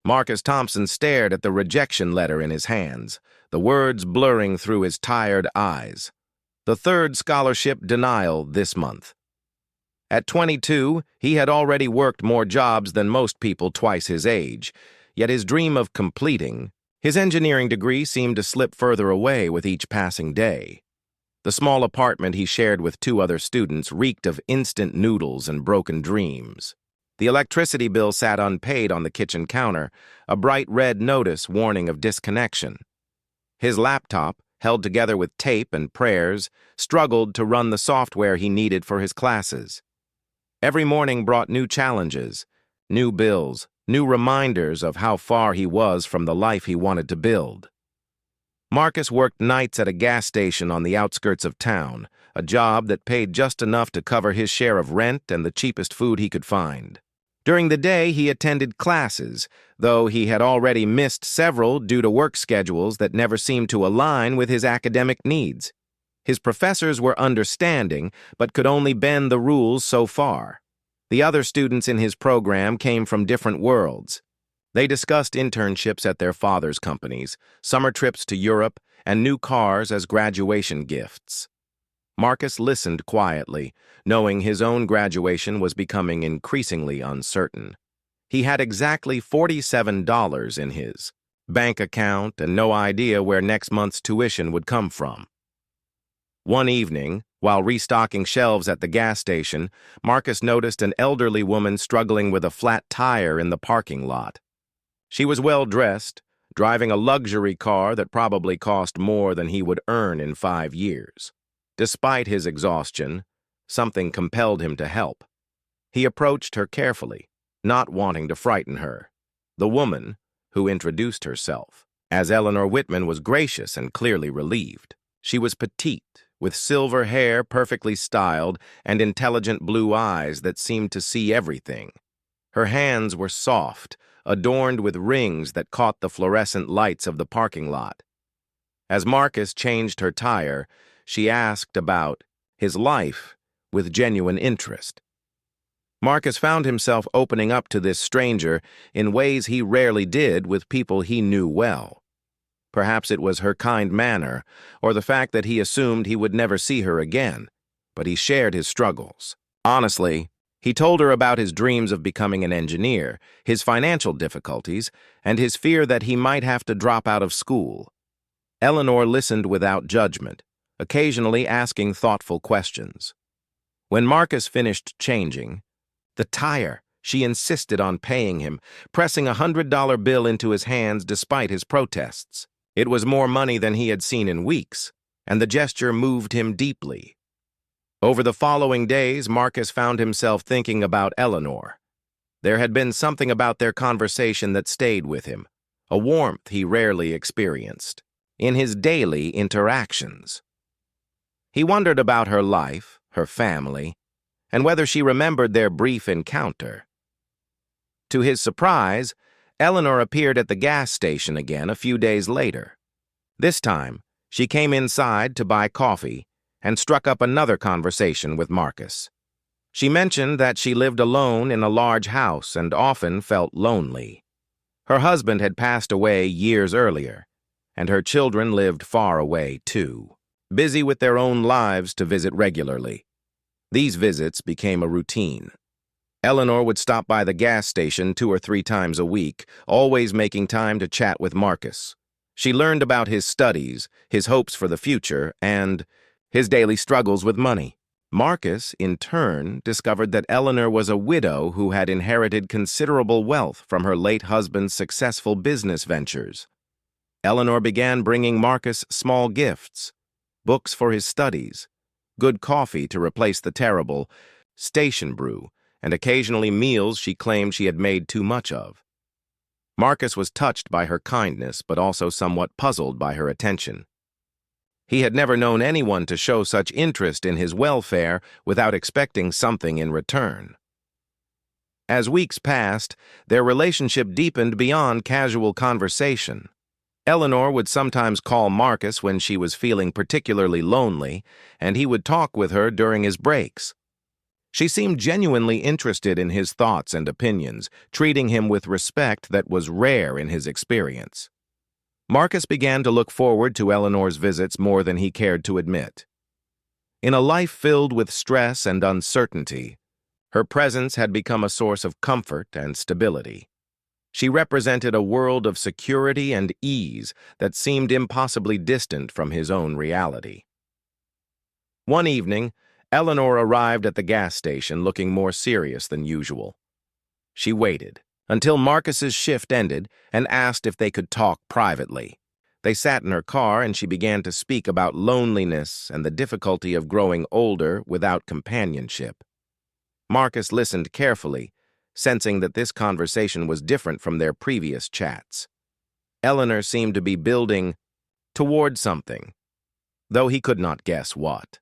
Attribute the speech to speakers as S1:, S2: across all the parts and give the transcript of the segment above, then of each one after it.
S1: Marcus Thompson stared at the rejection letter in his hands, the words blurring through his tired eyes. The third scholarship denial this month. At 22, he had already worked more jobs than most people twice his age, yet his dream of completing his engineering degree seemed to slip further away with each passing day. The small apartment he shared with two other students reeked of instant noodles and broken dreams. The electricity bill sat unpaid on the kitchen counter, a bright red notice warning of disconnection. His laptop, held together with tape and prayers, struggled to run the software he needed for his classes. Every morning brought new challenges, new bills, new reminders of how far he was from the life he wanted to build. Marcus worked nights at a gas station on the outskirts of town, a job that paid just enough to cover his share of rent and the cheapest food he could find. During the day, he attended classes, though he had already missed several due to work schedules that never seemed to align with his academic needs. His professors were understanding, but could only bend the rules so far. The other students in his program came from different worlds. They discussed internships at their fathers' companies, summer trips to Europe, and new cars as graduation gifts. Marcus listened quietly, knowing his own graduation was becoming increasingly uncertain. He had exactly $47 in his bank account and no idea where next month's tuition would come from. One evening, while restocking shelves at the gas station, Marcus noticed an elderly woman struggling with a flat tire in the parking lot. She was well-dressed, driving a luxury car that probably cost more than he would earn in 5 years. Despite his exhaustion, something compelled him to help. He approached her carefully, not wanting to frighten her. The woman, who introduced herself as Eleanor Whitman, was gracious and clearly relieved. She was petite, with silver hair perfectly styled and intelligent blue eyes that seemed to see everything. Her hands were soft, adorned with rings that caught the fluorescent lights of the parking lot. As Marcus changed her tire, she asked about his life with genuine interest. Marcus found himself opening up to this stranger in ways he rarely did with people he knew well. Perhaps it was her kind manner, or the fact that he assumed he would never see her again, but he shared his struggles. Honestly, he told her about his dreams of becoming an engineer, his financial difficulties, and his fear that he might have to drop out of school. Eleanor listened without judgment, occasionally asking thoughtful questions. When Marcus finished changing the tire, she insisted on paying him, pressing a $100 bill into his hands despite his protests. It was more money than he had seen in weeks, and the gesture moved him deeply. Over the following days, Marcus found himself thinking about Eleanor. There had been something about their conversation that stayed with him, a warmth he rarely experienced in his daily interactions. He wondered about her life, her family, and whether she remembered their brief encounter. To his surprise, Eleanor appeared at the gas station again a few days later. This time, she came inside to buy coffee and struck up another conversation with Marcus. She mentioned that she lived alone in a large house and often felt lonely. Her husband had passed away years earlier, and her children lived far away too, busy with their own lives to visit regularly. These visits became a routine. Eleanor would stop by the gas station 2 or 3 times a week, always making time to chat with Marcus. She learned about his studies, his hopes for the future, and his daily struggles with money. Marcus, in turn, discovered that Eleanor was a widow who had inherited considerable wealth from her late husband's successful business ventures. Eleanor began bringing Marcus small gifts, books for his studies, good coffee to replace the terrible station brew, and occasionally meals she claimed she had made too much of. Marcus was touched by her kindness, but also somewhat puzzled by her attention. He had never known anyone to show such interest in his welfare without expecting something in return. As weeks passed, their relationship deepened beyond casual conversation. Eleanor would sometimes call Marcus when she was feeling particularly lonely, and he would talk with her during his breaks. She seemed genuinely interested in his thoughts and opinions, treating him with respect that was rare in his experience. Marcus began to look forward to Eleanor's visits more than he cared to admit. In a life filled with stress and uncertainty, her presence had become a source of comfort and stability. She represented a world of security and ease that seemed impossibly distant from his own reality. One evening, Eleanor arrived at the gas station looking more serious than usual. She waited until Marcus's shift ended and asked if they could talk privately. They sat in her car and she began to speak about loneliness and the difficulty of growing older without companionship. Marcus listened carefully, sensing that this conversation was different from their previous chats. Eleanor seemed to be building toward something, though he could not guess what.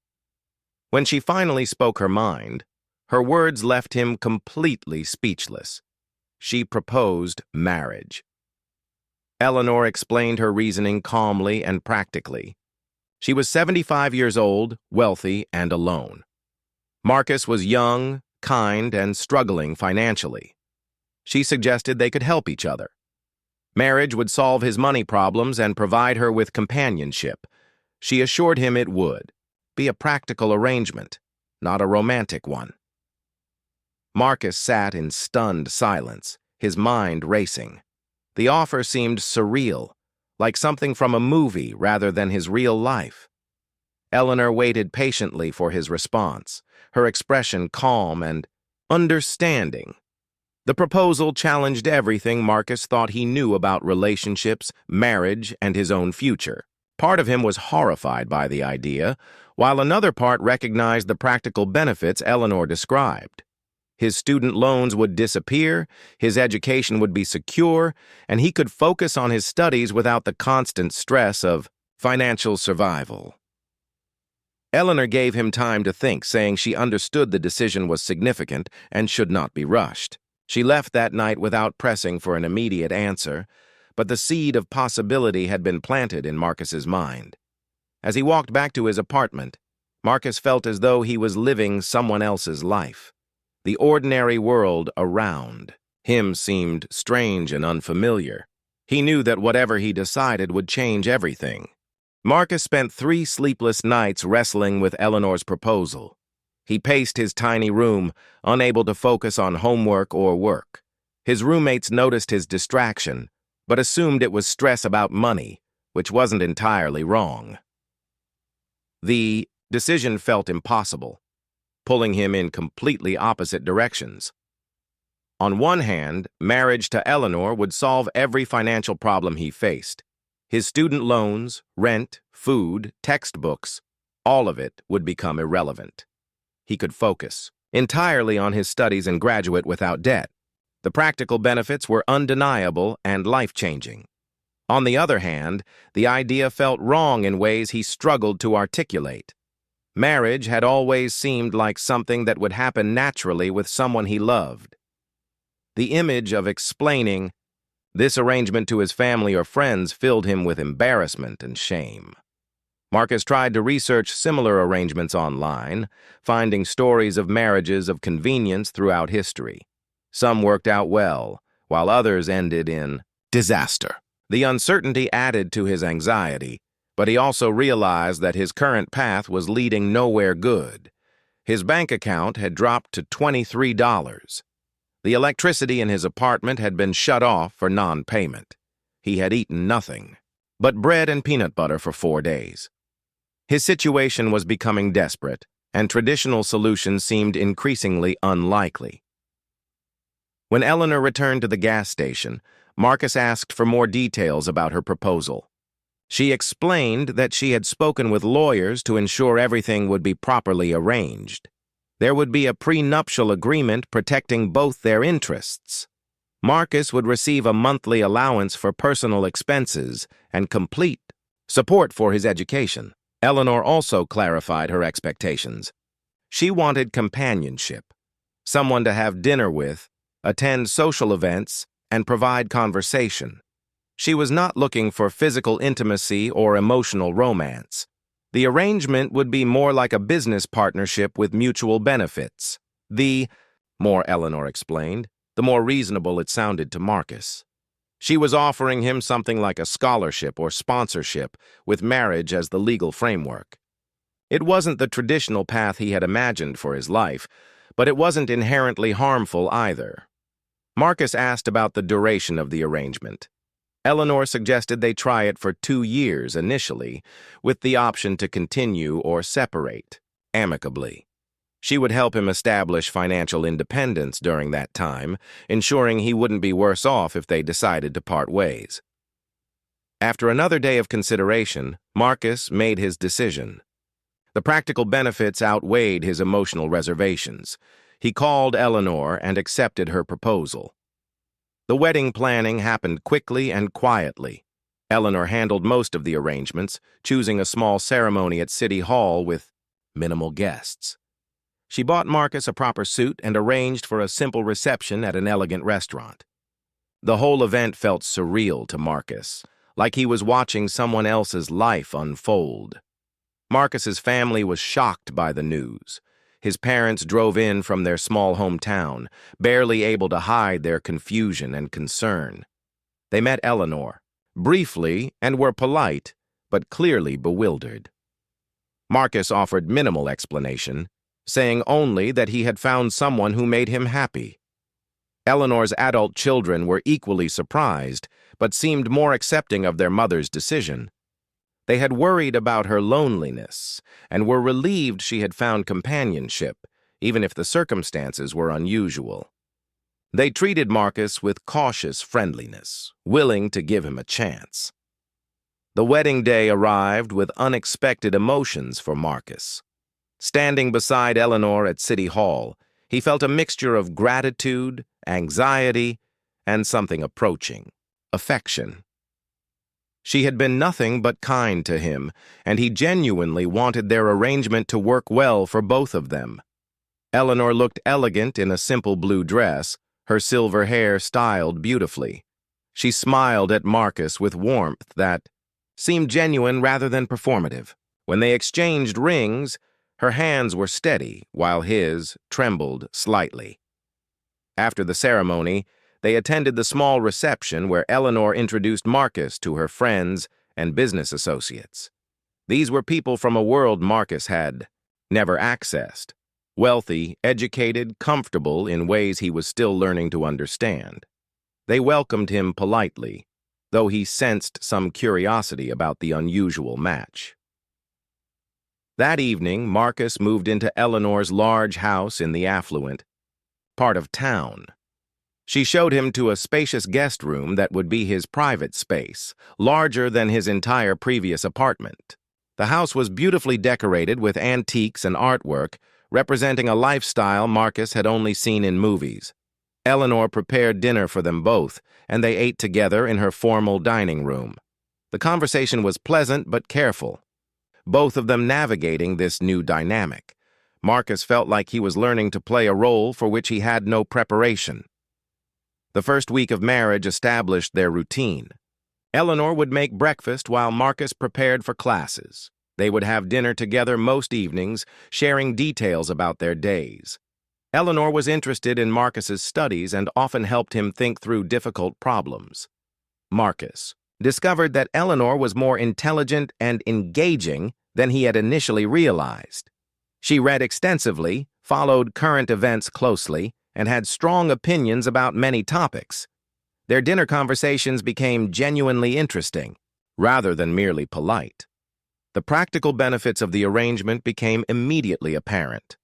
S1: When she finally spoke her mind, her words left him completely speechless. She proposed marriage. Eleanor explained her reasoning calmly and practically. She was 75 years old, wealthy, and alone. Marcus was young, kind, and struggling financially. She suggested they could help each other. Marriage would solve his money problems and provide her with companionship. She assured him it would be a practical arrangement, not a romantic one. Marcus sat in stunned silence, his mind racing. The offer seemed surreal, like something from a movie rather than his real life. Eleanor waited patiently for his response, her expression calm and understanding. The proposal challenged everything Marcus thought he knew about relationships, marriage, and his own future. Part of him was horrified by the idea, while another part recognized the practical benefits Eleanor described. His student loans would disappear, his education would be secure, and he could focus on his studies without the constant stress of financial survival. Eleanor gave him time to think, saying she understood the decision was significant and should not be rushed. She left that night without pressing for an immediate answer, but the seed of possibility had been planted in Marcus's mind. As he walked back to his apartment, Marcus felt as though he was living someone else's life. The ordinary world around him seemed strange and unfamiliar. He knew that whatever he decided would change everything. Marcus spent 3 sleepless nights wrestling with Eleanor's proposal. He paced his tiny room, unable to focus on homework or work. His roommates noticed his distraction, but assumed it was stress about money, which wasn't entirely wrong. The decision felt impossible, pulling him in completely opposite directions. On one hand, marriage to Eleanor would solve every financial problem he faced. His student loans, rent, food, textbooks, all of it would become irrelevant. He could focus entirely on his studies and graduate without debt. The practical benefits were undeniable and life-changing. On the other hand, the idea felt wrong in ways he struggled to articulate. Marriage had always seemed like something that would happen naturally with someone he loved. The image of explaining this arrangement to his family or friends filled him with embarrassment and shame. Marcus tried to research similar arrangements online, finding stories of marriages of convenience throughout history. Some worked out well, while others ended in disaster. The uncertainty added to his anxiety, but he also realized that his current path was leading nowhere good. His bank account had dropped to $23. The electricity in his apartment had been shut off for non-payment. He had eaten nothing but bread and peanut butter for 4 days. His situation was becoming desperate, and traditional solutions seemed increasingly unlikely. When Eleanor returned to the gas station, Marcus asked for more details about her proposal. She explained that she had spoken with lawyers to ensure everything would be properly arranged. There would be a prenuptial agreement protecting both their interests. Marcus would receive a monthly allowance for personal expenses and complete support for his education. Eleanor also clarified her expectations. She wanted companionship, someone to have dinner with, attend social events, and provide conversation. She was not looking for physical intimacy or emotional romance. The arrangement would be more like a business partnership with mutual benefits. The more Eleanor explained, the more reasonable it sounded to Marcus. She was offering him something like a scholarship or sponsorship, with marriage as the legal framework. It wasn't the traditional path he had imagined for his life, but it wasn't inherently harmful either. Marcus asked about the duration of the arrangement. Eleanor suggested they try it for 2 years initially, with the option to continue or separate, amicably. She would help him establish financial independence during that time, ensuring he wouldn't be worse off if they decided to part ways. After another day of consideration, Marcus made his decision. The practical benefits outweighed his emotional reservations. He called Eleanor and accepted her proposal. The wedding planning happened quickly and quietly. Eleanor handled most of the arrangements, choosing a small ceremony at City Hall with minimal guests. She bought Marcus a proper suit and arranged for a simple reception at an elegant restaurant. The whole event felt surreal to Marcus, like he was watching someone else's life unfold. Marcus's family was shocked by the news. His parents drove in from their small hometown, barely able to hide their confusion and concern. They met Eleanor, briefly, and were polite, but clearly bewildered. Marcus offered minimal explanation, saying only that he had found someone who made him happy. Eleanor's adult children were equally surprised, but seemed more accepting of their mother's decision. They had worried about her loneliness and were relieved she had found companionship, even if the circumstances were unusual. They treated Marcus with cautious friendliness, willing to give him a chance. The wedding day arrived with unexpected emotions for Marcus. Standing beside Eleanor at City Hall, he felt a mixture of gratitude, anxiety, and something approaching, affection. She had been nothing but kind to him, and he genuinely wanted their arrangement to work well for both of them. Eleanor looked elegant in a simple blue dress, her silver hair styled beautifully. She smiled at Marcus with warmth that seemed genuine rather than performative. When they exchanged rings, her hands were steady, while his trembled slightly. After the ceremony, they attended the small reception where Eleanor introduced Marcus to her friends and business associates. These were people from a world Marcus had never accessed, wealthy, educated, comfortable in ways he was still learning to understand. They welcomed him politely, though he sensed some curiosity about the unusual match. That evening, Marcus moved into Eleanor's large house in the affluent part of town. She showed him to a spacious guest room that would be his private space, larger than his entire previous apartment. The house was beautifully decorated with antiques and artwork, representing a lifestyle Marcus had only seen in movies. Eleanor prepared dinner for them both, and they ate together in her formal dining room. The conversation was pleasant but careful, both of them navigating this new dynamic. Marcus felt like he was learning to play a role for which he had no preparation. The first week of marriage established their routine. Eleanor would make breakfast while Marcus prepared for classes. They would have dinner together most evenings, sharing details about their days. Eleanor was interested in Marcus's studies and often helped him think through difficult problems. Marcus discovered that Eleanor was more intelligent and engaging than he had initially realized. She read extensively, followed current events closely, and had strong opinions about many topics. Their dinner conversations became genuinely interesting, rather than merely polite. The practical benefits of the arrangement became immediately apparent.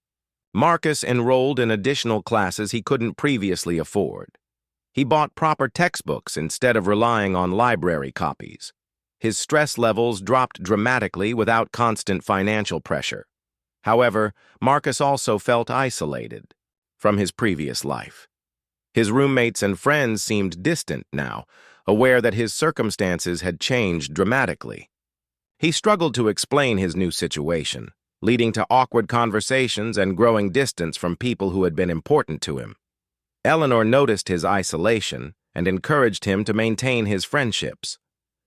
S1: Marcus enrolled in additional classes he couldn't previously afford. He bought proper textbooks instead of relying on library copies. His stress levels dropped dramatically without constant financial pressure. However, Marcus also felt isolated from his previous life. His roommates and friends seemed distant now, aware that his circumstances had changed dramatically. He struggled to explain his new situation, leading to awkward conversations and growing distance from people who had been important to him. Eleanor noticed his isolation and encouraged him to maintain his friendships.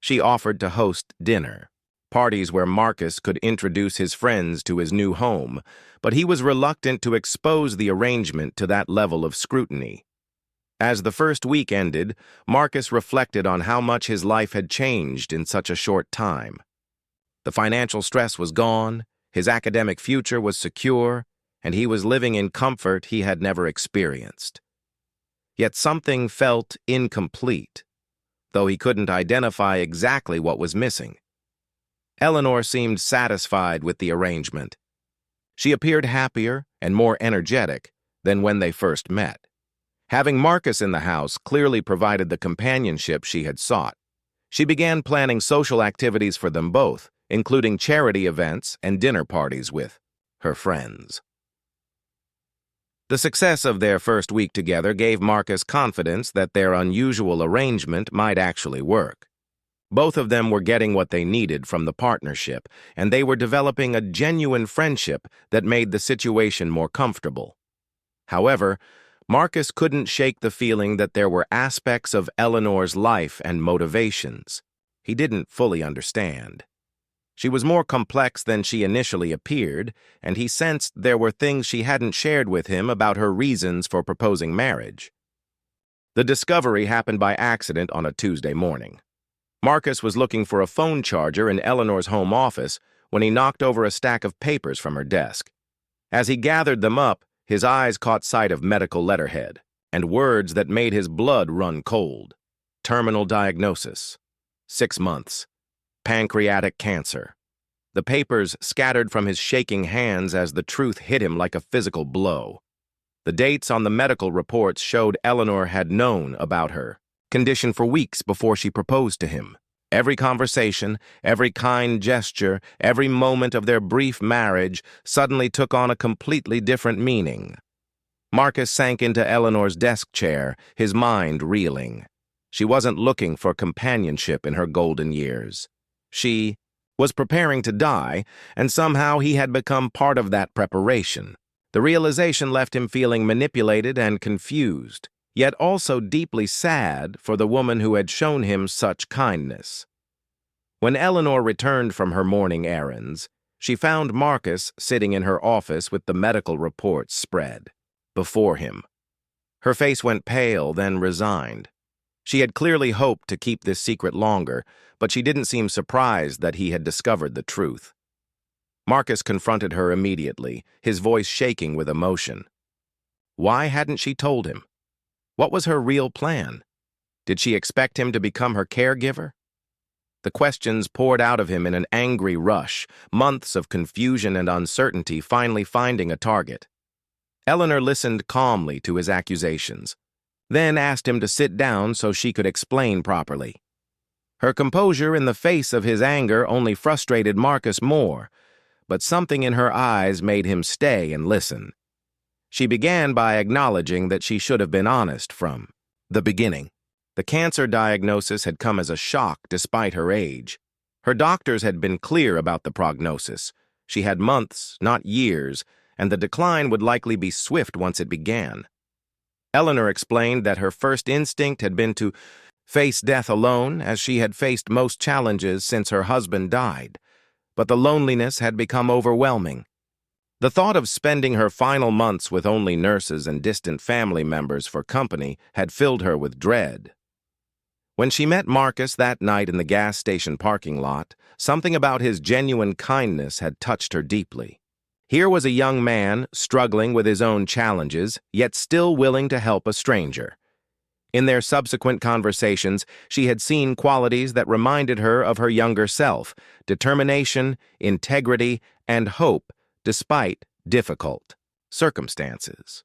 S1: She offered to host dinner, parties where Marcus could introduce his friends to his new home, but he was reluctant to expose the arrangement to that level of scrutiny. As the first week ended, Marcus reflected on how much his life had changed in such a short time. The financial stress was gone, his academic future was secure, and he was living in comfort he had never experienced. Yet something felt incomplete, though he couldn't identify exactly what was missing. Eleanor seemed satisfied with the arrangement. She appeared happier and more energetic than when they first met. Having Marcus in the house clearly provided the companionship she had sought. She began planning social activities for them both, including charity events and dinner parties with her friends. The success of their first week together gave Marcus confidence that their unusual arrangement might actually work. Both of them were getting what they needed from the partnership, and they were developing a genuine friendship that made the situation more comfortable. However, Marcus couldn't shake the feeling that there were aspects of Eleanor's life and motivations he didn't fully understand. She was more complex than she initially appeared, and he sensed there were things she hadn't shared with him about her reasons for proposing marriage. The discovery happened by accident on a Tuesday morning. Marcus was looking for a phone charger in Eleanor's home office when he knocked over a stack of papers from her desk. As he gathered them up, his eyes caught sight of medical letterhead and words that made his blood run cold. Terminal diagnosis. 6 months. Pancreatic cancer. The papers scattered from his shaking hands as the truth hit him like a physical blow. The dates on the medical reports showed Eleanor had known about her condition for weeks before she proposed to him. Every conversation, every kind gesture, every moment of their brief marriage suddenly took on a completely different meaning. Marcus sank into Eleanor's desk chair, his mind reeling. She wasn't looking for companionship in her golden years. She was preparing to die, and somehow he had become part of that preparation. The realization left him feeling manipulated and confused, yet also deeply sad for the woman who had shown him such kindness. When Eleanor returned from her morning errands, she found Marcus sitting in her office with the medical reports spread before him. Her face went pale, then resigned. She had clearly hoped to keep this secret longer, but she didn't seem surprised that he had discovered the truth. Marcus confronted her immediately, his voice shaking with emotion. Why hadn't she told him? What was her real plan? Did she expect him to become her caregiver? The questions poured out of him in an angry rush, months of confusion and uncertainty finally finding a target. Eleanor listened calmly to his accusations, then asked him to sit down so she could explain properly. Her composure in the face of his anger only frustrated Marcus more, but something in her eyes made him stay and listen. She began by acknowledging that she should have been honest from the beginning. The cancer diagnosis had come as a shock despite her age. Her doctors had been clear about the prognosis. She had months, not years, and the decline would likely be swift once it began. Eleanor explained that her first instinct had been to face death alone, as she had faced most challenges since her husband died, but the loneliness had become overwhelming. The thought of spending her final months with only nurses and distant family members for company had filled her with dread. When she met Marcus that night in the gas station parking lot, something about his genuine kindness had touched her deeply. Here was a young man struggling with his own challenges, yet still willing to help a stranger. In their subsequent conversations, she had seen qualities that reminded her of her younger self: determination, integrity, and hope, despite difficult circumstances.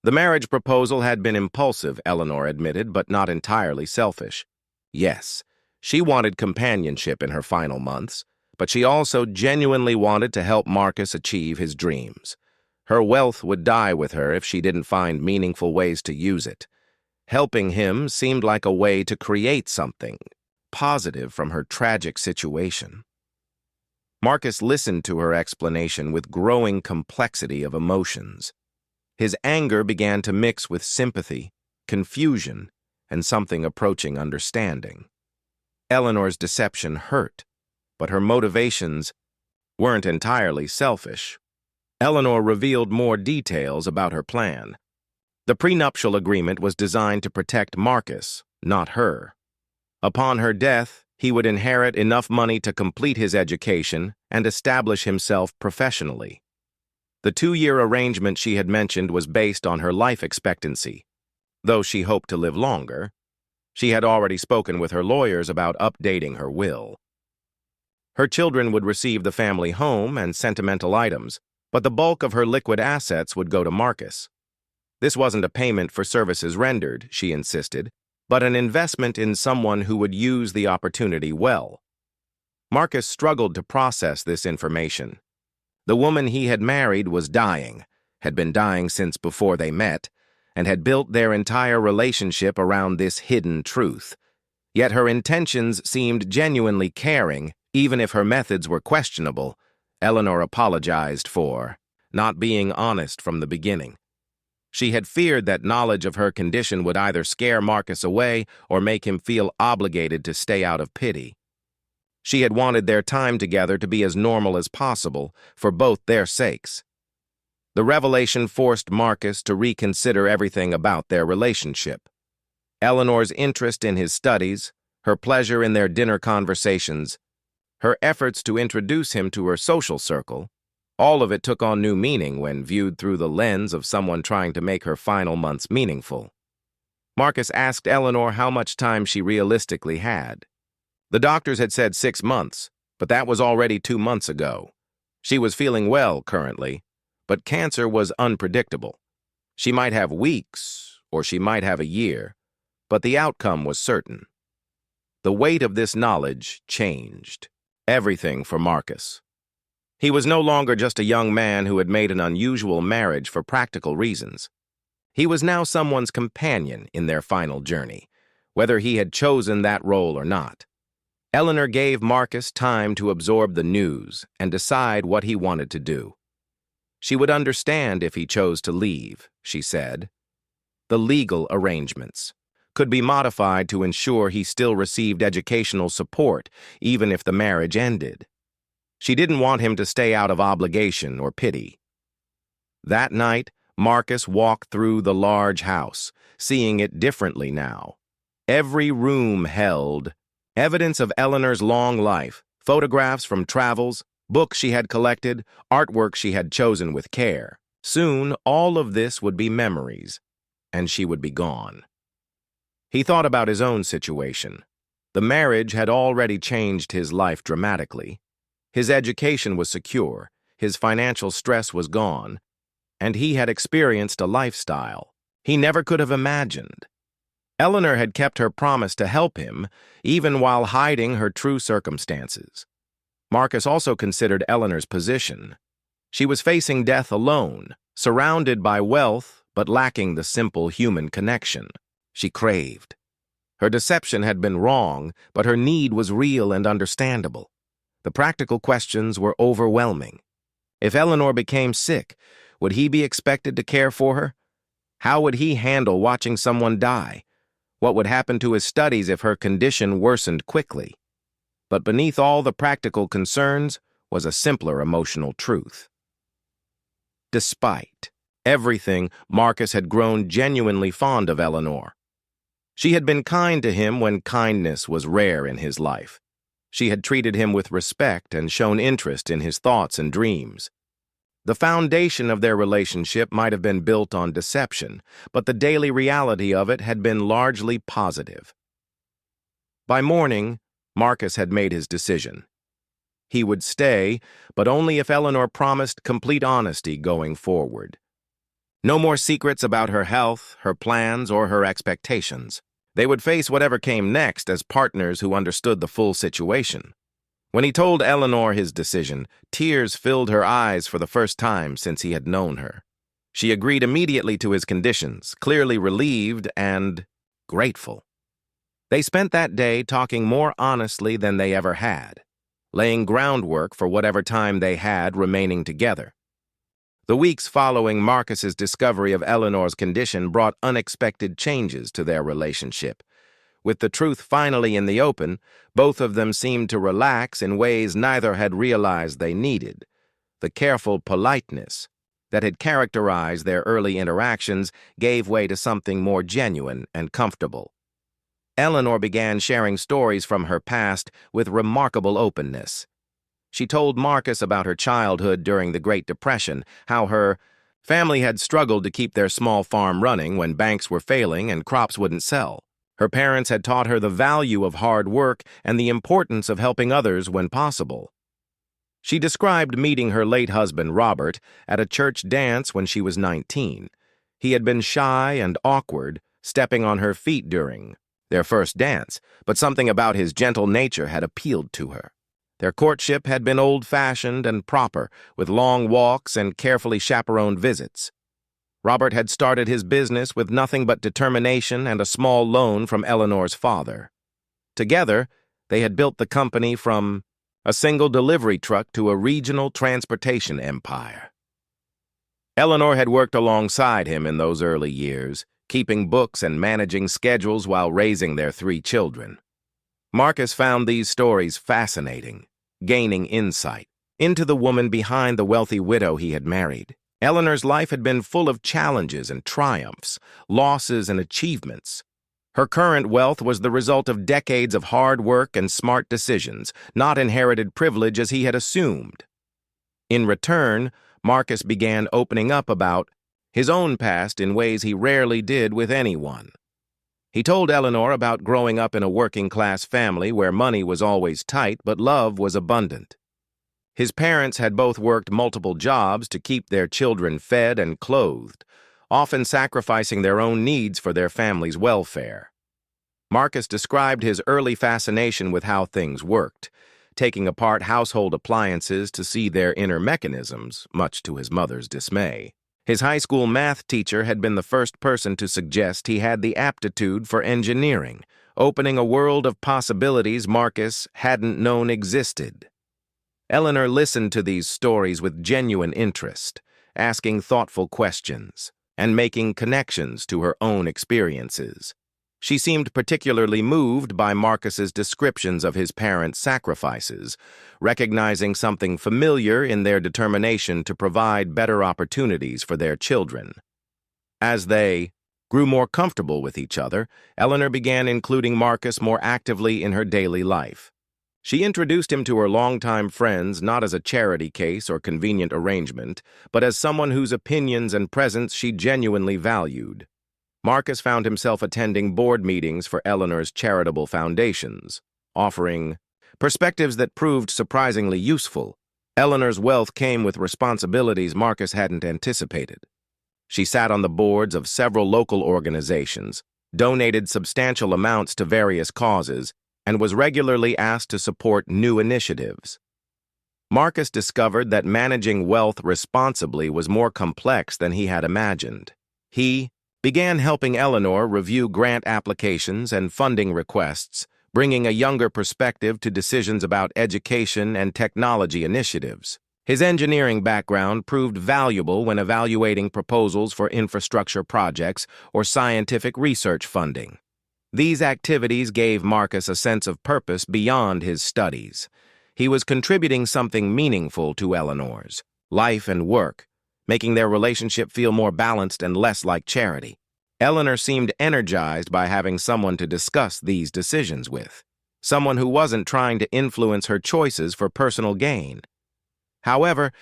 S1: The marriage proposal had been impulsive, Eleanor admitted, but not entirely selfish. Yes, she wanted companionship in her final months, but she also genuinely wanted to help Marcus achieve his dreams. Her wealth would die with her if she didn't find meaningful ways to use it. Helping him seemed like a way to create something positive from her tragic situation. Marcus listened to her explanation with growing complexity of emotions. His anger began to mix with sympathy, confusion, and something approaching understanding. Eleanor's deception hurt, but her motivations weren't entirely selfish. Eleanor revealed more details about her plan. The prenuptial agreement was designed to protect Marcus, not her. Upon her death, he would inherit enough money to complete his education and establish himself professionally. The 2-year arrangement she had mentioned was based on her life expectancy. Though she hoped to live longer, she had already spoken with her lawyers about updating her will. Her children would receive the family home and sentimental items, but the bulk of her liquid assets would go to Marcus. This wasn't a payment for services rendered, she insisted, but an investment in someone who would use the opportunity well. Marcus struggled to process this information. The woman he had married was dying, had been dying since before they met, and had built their entire relationship around this hidden truth. Yet her intentions seemed genuinely caring, even if her methods were questionable. Eleanor apologized for not being honest from the beginning. She had feared that knowledge of her condition would either scare Marcus away or make him feel obligated to stay out of pity. She had wanted their time together to be as normal as possible for both their sakes. The revelation forced Marcus to reconsider everything about their relationship. Eleanor's interest in his studies, her pleasure in their dinner conversations, her efforts to introduce him to her social circle, all of it took on new meaning when viewed through the lens of someone trying to make her final months meaningful. Marcus asked Eleanor how much time she realistically had. The doctors had said 6 months, but that was already 2 months ago. She was feeling well currently, but cancer was unpredictable. She might have weeks, or she might have a year, but the outcome was certain. The weight of this knowledge changed everything for Marcus. He was no longer just a young man who had made an unusual marriage for practical reasons. He was now someone's companion in their final journey, whether he had chosen that role or not. Eleanor gave Marcus time to absorb the news and decide what he wanted to do. She would understand if he chose to leave, she said. The legal arrangements could be modified to ensure he still received educational support, even if the marriage ended. She didn't want him to stay out of obligation or pity. That night, Marcus walked through the large house, seeing it differently now. Every room held evidence of Eleanor's long life, photographs from travels, books she had collected, artwork she had chosen with care. Soon, all of this would be memories, and she would be gone. He thought about his own situation. The marriage had already changed his life dramatically. His education was secure, his financial stress was gone, and he had experienced a lifestyle he never could have imagined. Eleanor had kept her promise to help him, even while hiding her true circumstances. Marcus also considered Eleanor's position. She was facing death alone, surrounded by wealth, but lacking the simple human connection she craved. Her deception had been wrong, but her need was real and understandable. The practical questions were overwhelming. If Eleanor became sick, would he be expected to care for her? How would he handle watching someone die? What would happen to his studies if her condition worsened quickly? But beneath all the practical concerns was a simpler emotional truth. Despite everything, Marcus had grown genuinely fond of Eleanor. She had been kind to him when kindness was rare in his life. She had treated him with respect and shown interest in his thoughts and dreams. The foundation of their relationship might have been built on deception, but the daily reality of it had been largely positive. By morning, Marcus had made his decision. He would stay, but only if Eleanor promised complete honesty going forward. No more secrets about her health, her plans, or her expectations. They would face whatever came next as partners who understood the full situation. When he told Eleanor his decision, tears filled her eyes for the first time since he had known her. She agreed immediately to his conditions, clearly relieved and grateful. They spent that day talking more honestly than they ever had, laying groundwork for whatever time they had remaining together. The weeks following Marcus's discovery of Eleanor's condition brought unexpected changes to their relationship. With the truth finally in the open, both of them seemed to relax in ways neither had realized they needed. The careful politeness that had characterized their early interactions gave way to something more genuine and comfortable. Eleanor began sharing stories from her past with remarkable openness. She told Marcus about her childhood during the Great Depression, how her family had struggled to keep their small farm running when banks were failing and crops wouldn't sell. Her parents had taught her the value of hard work and the importance of helping others when possible. She described meeting her late husband, Robert, at a church dance when she was 19. He had been shy and awkward, stepping on her feet during their first dance, but something about his gentle nature had appealed to her. Their courtship had been old-fashioned and proper, with long walks and carefully chaperoned visits. Robert had started his business with nothing but determination and a small loan from Eleanor's father. Together, they had built the company from a single delivery truck to a regional transportation empire. Eleanor had worked alongside him in those early years, keeping books and managing schedules while raising their 3 children. Marcus found these stories fascinating, gaining insight into the woman behind the wealthy widow he had married. Eleanor's life had been full of challenges and triumphs, losses and achievements. Her current wealth was the result of decades of hard work and smart decisions, not inherited privilege as he had assumed. In return, Marcus began opening up about his own past in ways he rarely did with anyone. He told Eleanor about growing up in a working-class family where money was always tight but love was abundant. His parents had both worked multiple jobs to keep their children fed and clothed, often sacrificing their own needs for their family's welfare. Marcus described his early fascination with how things worked, taking apart household appliances to see their inner mechanisms, much to his mother's dismay. His high school math teacher had been the first person to suggest he had the aptitude for engineering, opening a world of possibilities Marcus hadn't known existed. Eleanor listened to these stories with genuine interest, asking thoughtful questions and making connections to her own experiences. She seemed particularly moved by Marcus's descriptions of his parents' sacrifices, recognizing something familiar in their determination to provide better opportunities for their children. As they grew more comfortable with each other, Eleanor began including Marcus more actively in her daily life. She introduced him to her longtime friends not as a charity case or convenient arrangement, but as someone whose opinions and presence she genuinely valued. Marcus found himself attending board meetings for Eleanor's charitable foundations, offering perspectives that proved surprisingly useful. Eleanor's wealth came with responsibilities Marcus hadn't anticipated. She sat on the boards of several local organizations, donated substantial amounts to various causes, and was regularly asked to support new initiatives. Marcus discovered that managing wealth responsibly was more complex than he had imagined. He began helping Eleanor review grant applications and funding requests, bringing a younger perspective to decisions about education and technology initiatives. His engineering background proved valuable when evaluating proposals for infrastructure projects or scientific research funding. These activities gave Marcus a sense of purpose beyond his studies. He was contributing something meaningful to Eleanor's life and work, making their relationship feel more balanced and less like charity. Eleanor seemed energized by having someone to discuss these decisions with, someone who wasn't trying to influence her choices for personal gain. However,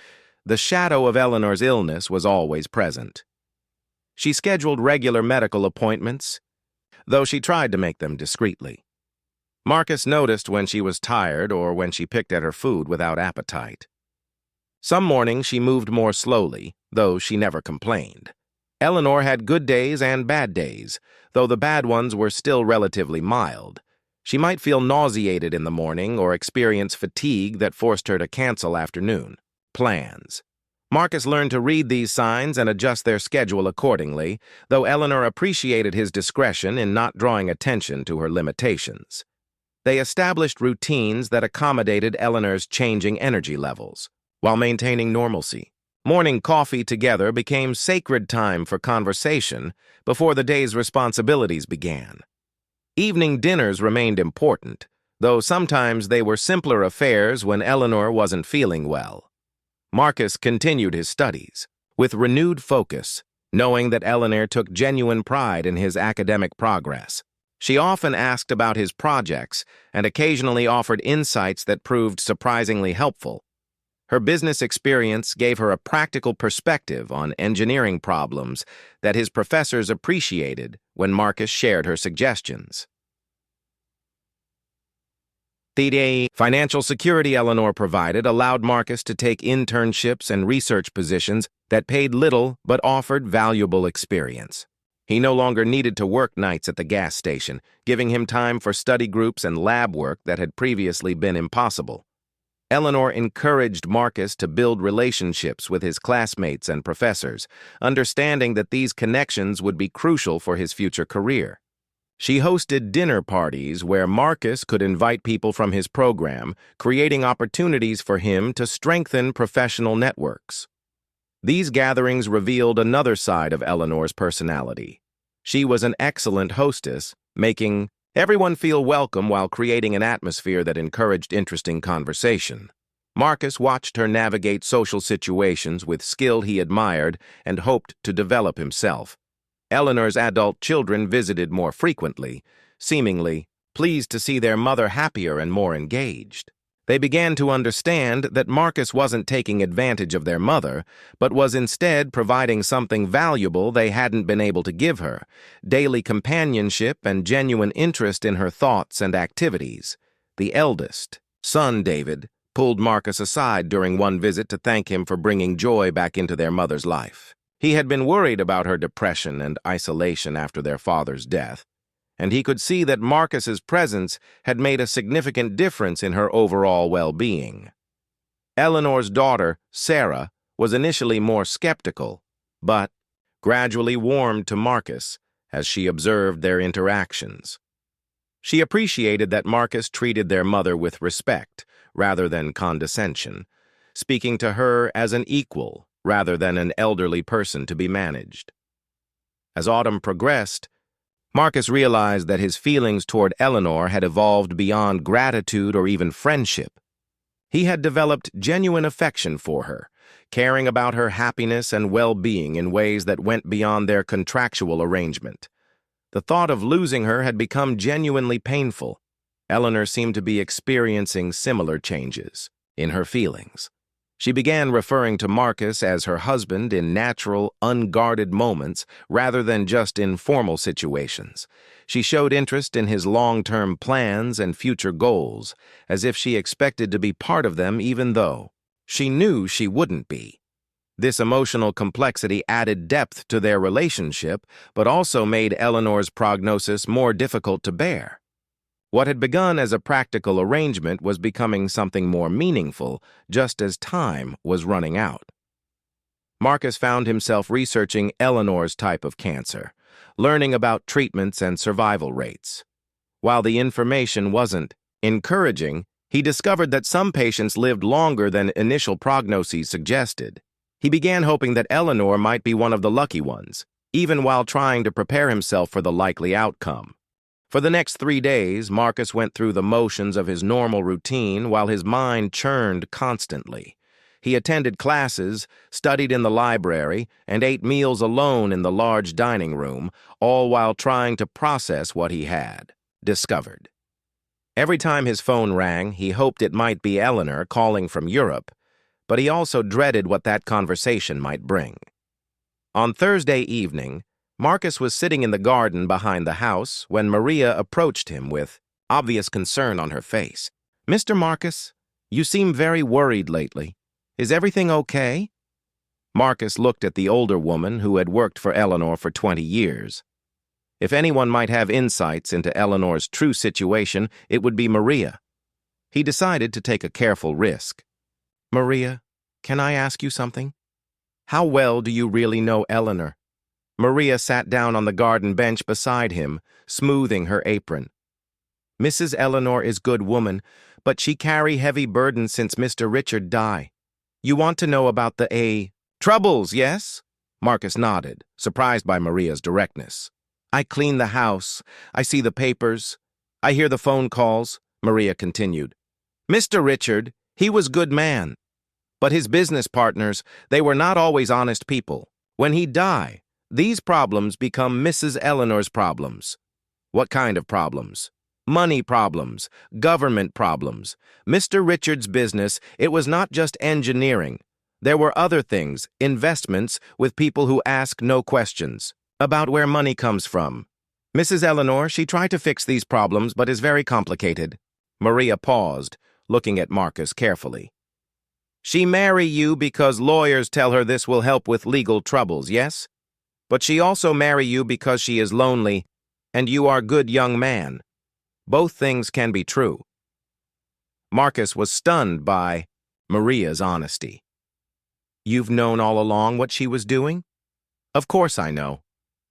S1: the shadow of Eleanor's illness was always present. She scheduled regular medical appointments, though she tried to make them discreetly. Marcus noticed when she was tired or when she picked at her food without appetite. Some mornings she moved more slowly, though she never complained. Eleanor had good days and bad days, though the bad ones were still relatively mild. She might feel nauseated in the morning or experience fatigue that forced her to cancel afternoon plans. Marcus learned to read these signs and adjust their schedule accordingly, though Eleanor appreciated his discretion in not drawing attention to her limitations. They established routines that accommodated Eleanor's changing energy levels, while maintaining normalcy. Morning coffee together became sacred time for conversation before the day's responsibilities began. Evening dinners remained important, though sometimes they were simpler affairs when Eleanor wasn't feeling well. Marcus continued his studies, with renewed focus, knowing that Eleanor took genuine pride in his academic progress. She often asked about his projects and occasionally offered insights that proved surprisingly helpful. Her business experience gave her a practical perspective on engineering problems that his professors appreciated when Marcus shared her suggestions. The financial security Eleanor provided allowed Marcus to take internships and research positions that paid little but offered valuable experience. He no longer needed to work nights at the gas station, giving him time for study groups and lab work that had previously been impossible. Eleanor encouraged Marcus to build relationships with his classmates and professors, understanding that these connections would be crucial for his future career. She hosted dinner parties where Marcus could invite people from his program, creating opportunities for him to strengthen professional networks. These gatherings revealed another side of Eleanor's personality. She was an excellent hostess, making everyone feel welcome while creating an atmosphere that encouraged interesting conversation. Marcus watched her navigate social situations with skill he admired and hoped to develop himself. Eleanor's adult children visited more frequently, seemingly pleased to see their mother happier and more engaged. They began to understand that Marcus wasn't taking advantage of their mother, but was instead providing something valuable they hadn't been able to give her: daily companionship and genuine interest in her thoughts and activities. The eldest, son David, pulled Marcus aside during one visit to thank him for bringing joy back into their mother's life. He had been worried about her depression and isolation after their father's death, and he could see that Marcus's presence had made a significant difference in her overall well-being. Eleanor's daughter, Sarah, was initially more skeptical, but gradually warmed to Marcus as she observed their interactions. She appreciated that Marcus treated their mother with respect rather than condescension, speaking to her as an equal rather than an elderly person to be managed. As autumn progressed, Marcus realized that his feelings toward Eleanor had evolved beyond gratitude or even friendship. He had developed genuine affection for her, caring about her happiness and well-being in ways that went beyond their contractual arrangement. The thought of losing her had become genuinely painful. Eleanor seemed to be experiencing similar changes in her feelings. She began referring to Marcus as her husband in natural, unguarded moments rather than just in formal situations. She showed interest in his long-term plans and future goals, as if she expected to be part of them even though she knew she wouldn't be. This emotional complexity added depth to their relationship, but also made Eleanor's prognosis more difficult to bear. What had begun as a practical arrangement was becoming something more meaningful, just as time was running out. Marcus found himself researching Eleanor's type of cancer, learning about treatments and survival rates. While the information wasn't encouraging, he discovered that some patients lived longer than initial prognoses suggested. He began hoping that Eleanor might be one of the lucky ones, even while trying to prepare himself for the likely outcome. For the next 3 days, Marcus went through the motions of his normal routine while his mind churned constantly. He attended classes, studied in the library, and ate meals alone in the large dining room, all while trying to process what he had discovered. Every time his phone rang, he hoped it might be Eleanor calling from Europe, but he also dreaded what that conversation might bring. On Thursday evening, Marcus was sitting in the garden behind the house when Maria approached him with obvious concern on her face. "Mr. Marcus, you seem very worried lately. Is everything okay?" Marcus looked at the older woman who had worked for Eleanor for 20 years. If anyone might have insights into Eleanor's true situation, it would be Maria. He decided to take a careful risk. "Maria, can I ask you something? How well do you really know Eleanor?" Maria sat down on the garden bench beside him, smoothing her apron. "Mrs. Eleanor is good woman, but she carry heavy burden since Mr. Richard die. You want to know about the troubles, yes?" Marcus nodded, surprised by Maria's directness. I clean the house. I see the papers. I hear the phone calls, Maria continued. Mr. Richard, he was good man. But his business partners, they were not always honest people. When he die, these problems become Mrs. Eleanor's problems. What kind of problems? Money problems, government problems. Mr. Richard's business, it was not just engineering. There were other things, investments with people who ask no questions about where money comes from. Mrs. Eleanor, she tried to fix these problems, but is very complicated. Maria paused, looking at Marcus carefully. She marry you because lawyers tell her this will help with legal troubles, yes? But she also marry you because she is lonely, and you are good young man. Both things can be true. Marcus was stunned by Maria's honesty. You've known all along what she was doing? Of course I know.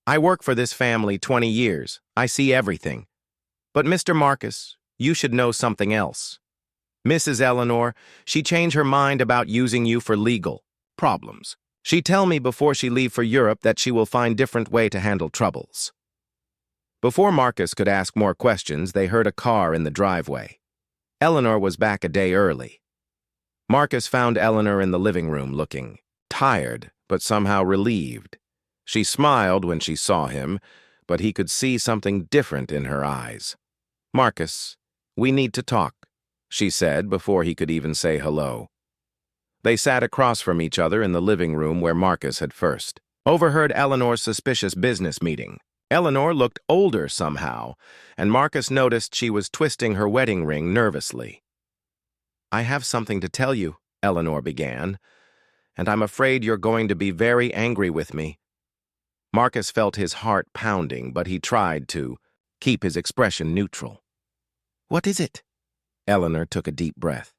S1: I work for this family 20 years. I see everything. But Mr. Marcus, you should know something else. Mrs. Eleanor, she changed her mind about using you for legal problems. She tell me before she leave for Europe that she will find different way to handle troubles. Before Marcus could ask more questions, they heard a car in the driveway. Eleanor was back a day early. Marcus found Eleanor in the living room looking tired, but somehow relieved. She smiled when she saw him, but he could see something different in her eyes. Marcus, we need to talk, she said before he could even say hello. They sat across from each other in the living room where Marcus had first overheard Eleanor's suspicious business meeting. Eleanor looked older somehow, and Marcus noticed she was twisting her wedding ring nervously. I have something to tell you, Eleanor began, and I'm afraid you're going to be very angry with me. Marcus felt his heart pounding, but he tried to keep his expression neutral. What is it? Eleanor took a deep breath.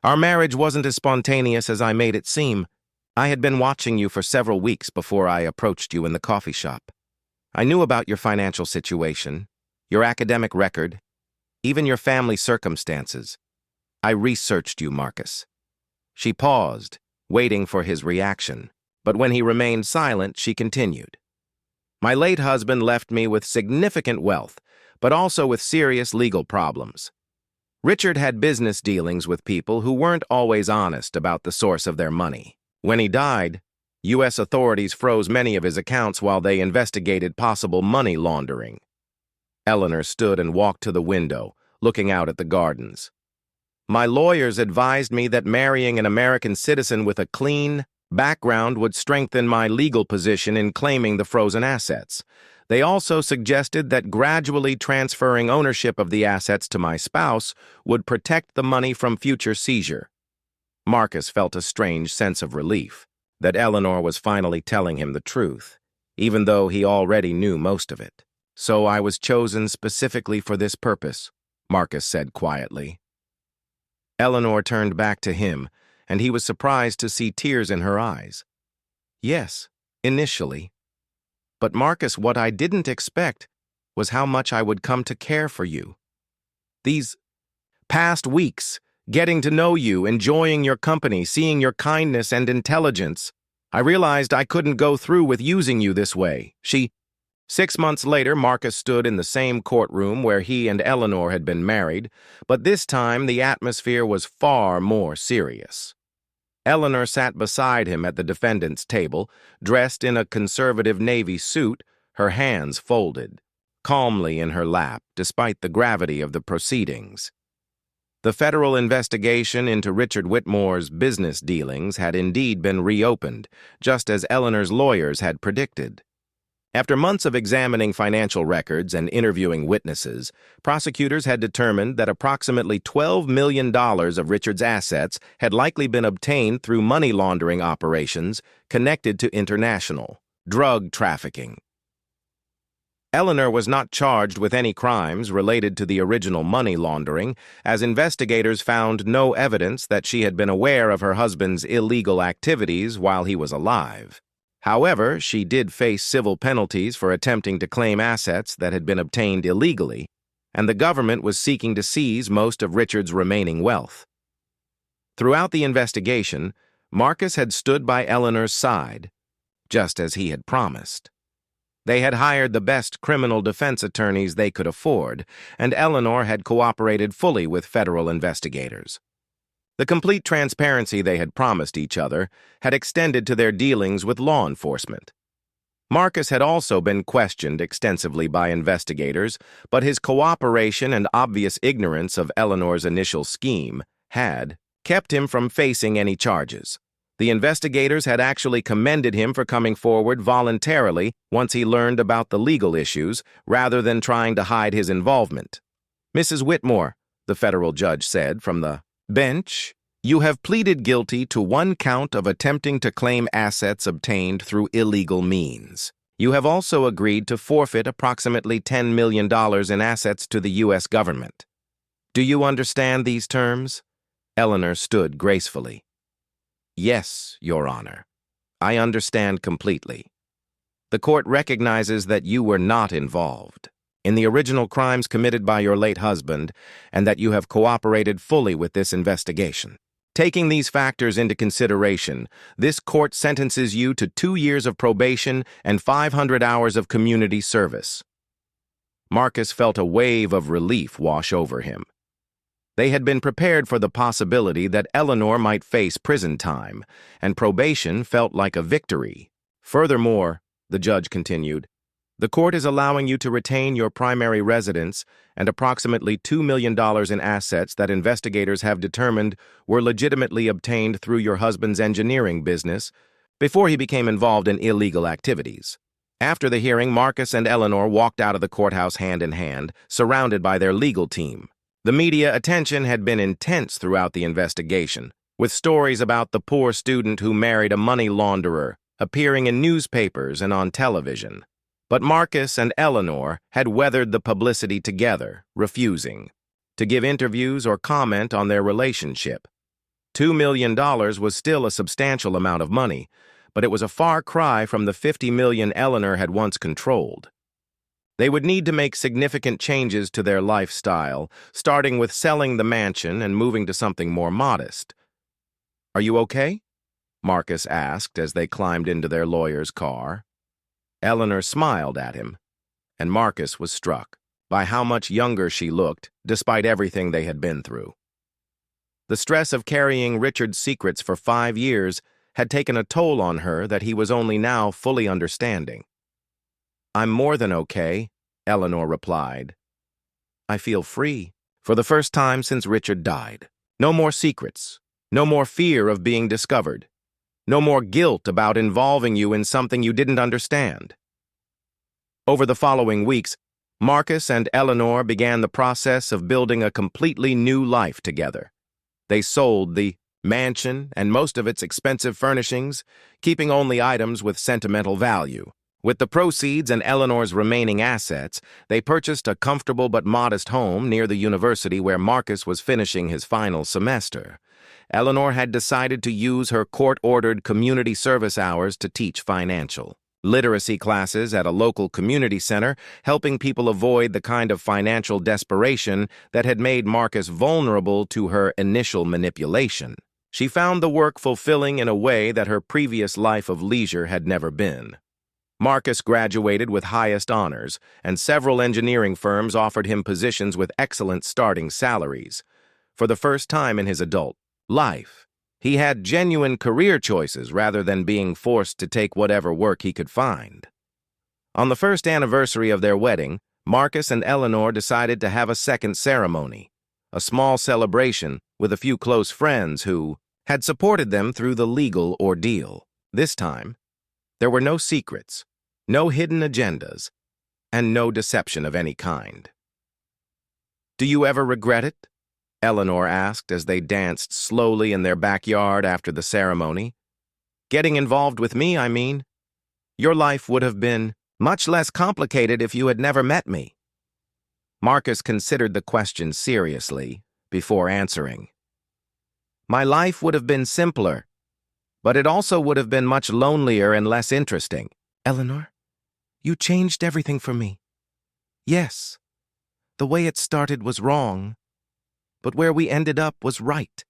S1: Our marriage wasn't as spontaneous as I made it seem. I had been watching you for several weeks before I approached you in the coffee shop. I knew about your financial situation, your academic record, even your family circumstances. I researched you, Marcus. She paused, waiting for his reaction, but when he remained silent, she continued. My late husband left me with significant wealth, but also with serious legal problems. Richard had business dealings with people who weren't always honest about the source of their money. When he died, U.S. authorities froze many of his accounts while they investigated possible money laundering. Eleanor stood and walked to the window, looking out at the gardens. My lawyers advised me that marrying an American citizen with a clean background would strengthen my legal position in claiming the frozen assets. They also suggested that gradually transferring ownership of the assets to my spouse would protect the money from future seizure. Marcus felt a strange sense of relief that Eleanor was finally telling him the truth, even though he already knew most of it. So I was chosen specifically for this purpose, Marcus said quietly. Eleanor turned back to him, and he was surprised to see tears in her eyes. Yes, initially. But Marcus, what I didn't expect was how much I would come to care for you. These past weeks, getting to know you, enjoying your company, seeing your kindness and intelligence, I realized I couldn't go through with using you this way. 6 months later, Marcus stood in the same courtroom where he and Eleanor had been married, but this time the atmosphere was far more serious. Eleanor sat beside him at the defendant's table, dressed in a conservative navy suit, her hands folded, calmly in her lap, despite the gravity of the proceedings. The federal investigation into Richard Whitmore's business dealings had indeed been reopened, just as Eleanor's lawyers had predicted. After months of examining financial records and interviewing witnesses, prosecutors had determined that approximately $12 million of Richard's assets had likely been obtained through money laundering operations connected to international drug trafficking. Eleanor was not charged with any crimes related to the original money laundering, as investigators found no evidence that she had been aware of her husband's illegal activities while he was alive. However, she did face civil penalties for attempting to claim assets that had been obtained illegally, and the government was seeking to seize most of Richard's remaining wealth. Throughout the investigation, Marcus had stood by Eleanor's side, just as he had promised. They had hired the best criminal defense attorneys they could afford, and Eleanor had cooperated fully with federal investigators. The complete transparency they had promised each other had extended to their dealings with law enforcement. Marcus had also been questioned extensively by investigators, but his cooperation and obvious ignorance of Eleanor's initial scheme had kept him from facing any charges. The investigators had actually commended him for coming forward voluntarily once he learned about the legal issues, rather than trying to hide his involvement. "Mrs. Whitmore," the federal judge said from the bench, "you have pleaded guilty to one count of attempting to claim assets obtained through illegal means. You have also agreed to forfeit approximately $10 million in assets to the U.S. government. Do you understand these terms?" Eleanor stood gracefully. "Yes, Your Honor. I understand completely. The court recognizes that you were not involved in the original crimes committed by your late husband, and that you have cooperated fully with this investigation. Taking these factors into consideration, this court sentences you to 2 years of probation and 500 hours of community service." Marcus felt a wave of relief wash over him. They had been prepared for the possibility that Eleanor might face prison time, and probation felt like a victory. "Furthermore," the judge continued, "the court is allowing you to retain your primary residence and approximately $2 million in assets that investigators have determined were legitimately obtained through your husband's engineering business before he became involved in illegal activities." After the hearing, Marcus and Eleanor walked out of the courthouse hand in hand, surrounded by their legal team. The media attention had been intense throughout the investigation, with stories about the poor student who married a money launderer appearing in newspapers and on television. But Marcus and Eleanor had weathered the publicity together, refusing to give interviews or comment on their relationship. $2 million was still a substantial amount of money, but it was a far cry from the $50 million Eleanor had once controlled. They would need to make significant changes to their lifestyle, starting with selling the mansion and moving to something more modest. "Are you okay?" Marcus asked as they climbed into their lawyer's car. Eleanor smiled at him, and Marcus was struck by how much younger she looked, despite everything they had been through. The stress of carrying Richard's secrets for 5 years had taken a toll on her that he was only now fully understanding. "I'm more than okay," Eleanor replied. "I feel free, for the first time since Richard died. No more secrets, no more fear of being discovered, no more guilt about involving you in something you didn't understand." Over the following weeks, Marcus and Eleanor began the process of building a completely new life together. They sold the mansion and most of its expensive furnishings, keeping only items with sentimental value. With the proceeds and Eleanor's remaining assets, they purchased a comfortable but modest home near the university where Marcus was finishing his final semester. Eleanor had decided to use her court-ordered community service hours to teach financial literacy classes at a local community center, helping people avoid the kind of financial desperation that had made Marcus vulnerable to her initial manipulation. She found the work fulfilling in a way that her previous life of leisure had never been. Marcus graduated with highest honors, and several engineering firms offered him positions with excellent starting salaries. For the first time in his adult life, he had genuine career choices rather than being forced to take whatever work he could find. On the first anniversary of their wedding, Marcus and Eleanor decided to have a second ceremony, a small celebration with a few close friends who had supported them through the legal ordeal. This time, there were no secrets, no hidden agendas, and no deception of any kind. "Do you ever regret it?" Eleanor asked as they danced slowly in their backyard after the ceremony. "Getting involved with me, I mean. Your life would have been much less complicated if you had never met me." Marcus considered the question seriously before answering. "My life would have been simpler, but it also would have been much lonelier and less interesting." "Eleanor, you changed everything for me. Yes, the way it started was wrong, but where we ended up was right."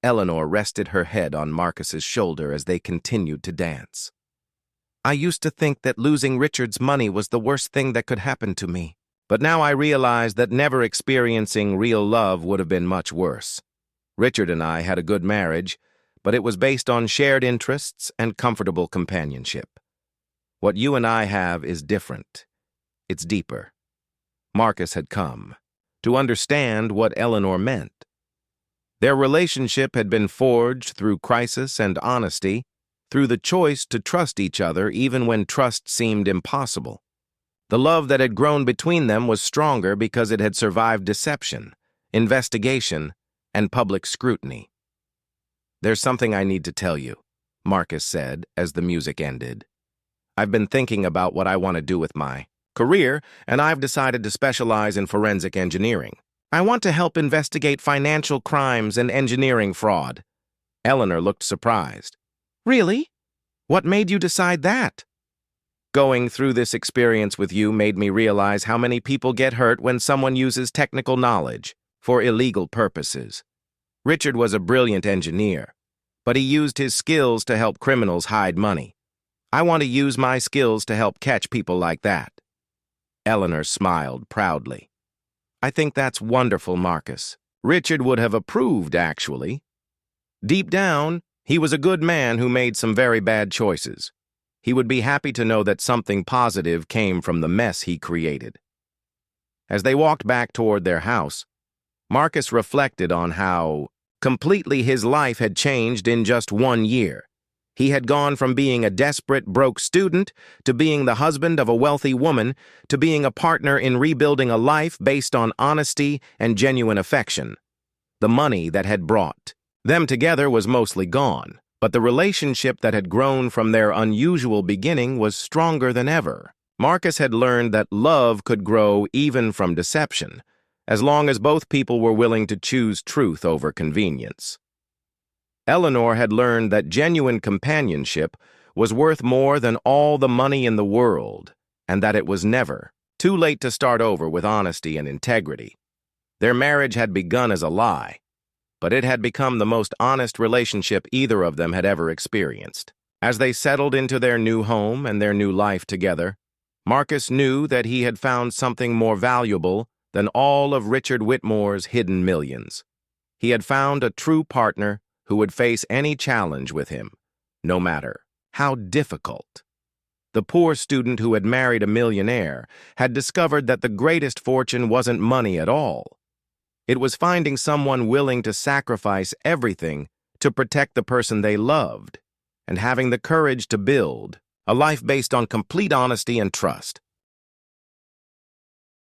S1: Eleanor rested her head on Marcus's shoulder as they continued to dance. I used to think that losing Richard's money was the worst thing that could happen to me. But now I realize that never experiencing real love would have been much worse. Richard and I had a good marriage, but it was based on shared interests and comfortable companionship. What you and I have is different. It's deeper. Marcus had come to understand what Eleanor meant. Their relationship had been forged through crisis and honesty, through the choice to trust each other even when trust seemed impossible. The love that had grown between them was stronger because it had survived deception, investigation, and public scrutiny. "There's something I need to tell you," Marcus said as the music ended. "I've been thinking about what I want to do with my career, and I've decided to specialize in forensic engineering. I want to help investigate financial crimes and engineering fraud." Eleanor looked surprised. "Really? What made you decide that?" "Going through this experience with you made me realize how many people get hurt when someone uses technical knowledge for illegal purposes. Richard was a brilliant engineer, but he used his skills to help criminals hide money. I want to use my skills to help catch people like that." Eleanor smiled proudly. "I think that's wonderful, Marcus. Richard would have approved, actually. Deep down, he was a good man who made some very bad choices. He would be happy to know that something positive came from the mess he created." As they walked back toward their house, Marcus reflected on how completely his life had changed in just 1 year. He had gone from being a desperate, broke student to being the husband of a wealthy woman to being a partner in rebuilding a life based on honesty and genuine affection. The money that had brought them together was mostly gone, but the relationship that had grown from their unusual beginning was stronger than ever. Marcus had learned that love could grow even from deception, as long as both people were willing to choose truth over convenience. Eleanor had learned that genuine companionship was worth more than all the money in the world, and that it was never too late to start over with honesty and integrity. Their marriage had begun as a lie, but it had become the most honest relationship either of them had ever experienced. As they settled into their new home and their new life together, Marcus knew that he had found something more valuable than all of Richard Whitmore's hidden millions. He had found a true partner who would face any challenge with him, no matter how difficult. The poor student who had married a millionaire had discovered that the greatest fortune wasn't money at all. It was finding someone willing to sacrifice everything to protect the person they loved, and having the courage to build a life based on complete honesty and trust.